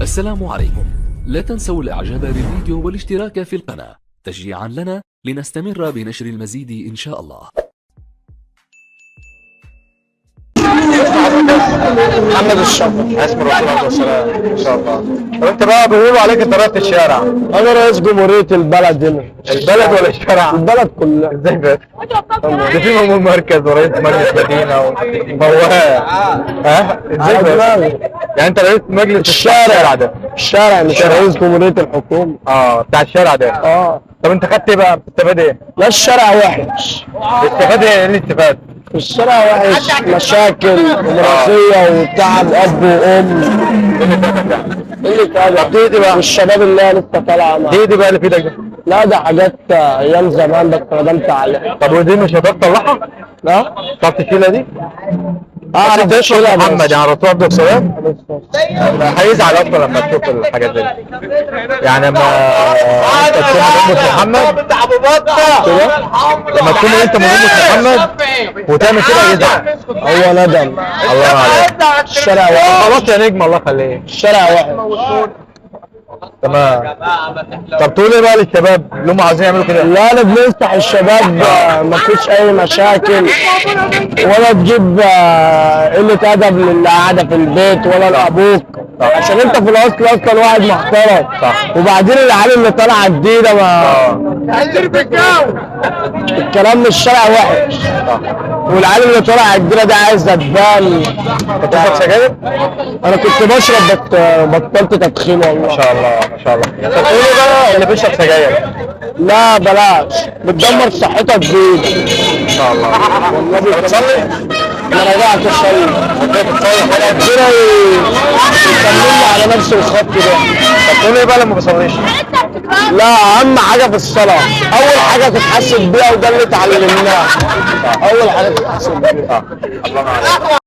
السلام عليكم. لا تنسوا الاعجاب بالفيديو والاشتراك في القناة تشجيعا لنا لنستمر بنشر المزيد ان شاء الله. محمد الشافعي اسم الرسول والسلام ان شاء الله. طب انت بقى بيقولوا عليك انت رئيس الشارع. انا رئيس جمهورية البلد هنا. البلد ولا الشارع؟ البلد كلها. ازاي بقى؟ ده في مأمور مركز ورئيس مجلس مدينة وبواب. ها؟ ازاي بقى؟ يعني انت رئيس مجلس الشارع ده. الشارع مش رئيس جمهورية الحكومة. بتاع الشارع ده. طب انت خدت ايه بقى؟ بتستفاد ايه؟ لا الشارع وحش. بتستفاد ايه؟ ايه اللي استفاد؟ الشارع وحش، مشاكل ومرضية وتعب اب وام. اللي اتقال دي بقى والشباب اللي هي لسه طالعه دي بقى اللي في ايدك ده؟ لا ده حاجات ايام زمان بس ندمت عليها. طب ودي مش هتقدر تطلعها؟ لا طب تشيلها دي؟ انا بشيلها محمد يعني الرسول عبد السلام هيزعل اصلا لما تشوف الحاجات دي. يعني لما انت تكون من امة محمد لما تكون انت من امة محمد وتعمل كده يزعل. هو ندم. الله عليك. الشارع وحش. خلاص يا نجم الله يخليك. الشارع وحش. تمام. طب تقول ايه بقى للشباب اللي هم عايزين يعملوا كده؟ لا انا بننصح الشباب ما فيش اي مشاكل ولا تجيب قله ادب للي قاعده في البيت ولا لابوك عشان انت في الاصل اصلا واحد محترم. صح. وبعدين العيال اللي طالعه جديده ما الكلام من الشارع وحش. صح. والعيال اللي طالعه جديده دي عايزه تبان. كنت بتشرب سجاير؟ انا كنت بشرب بطلت تدخين والله. ما شاء الله ما شاء الله. طب قولي بقى اللي بيشرب سجاير. لا بلاش بتدمر صحتك بايدك. ان شاء الله. والله بتصلي؟ انا رجعت اصلي. ربنا يكملني على نفس الخط ده. طب تقول ايه بقى لما بصليش؟ لا اهم حاجه في الصلاه اول حاجه تتحسب بيها وده اللي اتعلمناه. اول حاجه تتحسب بيها. الله عليك.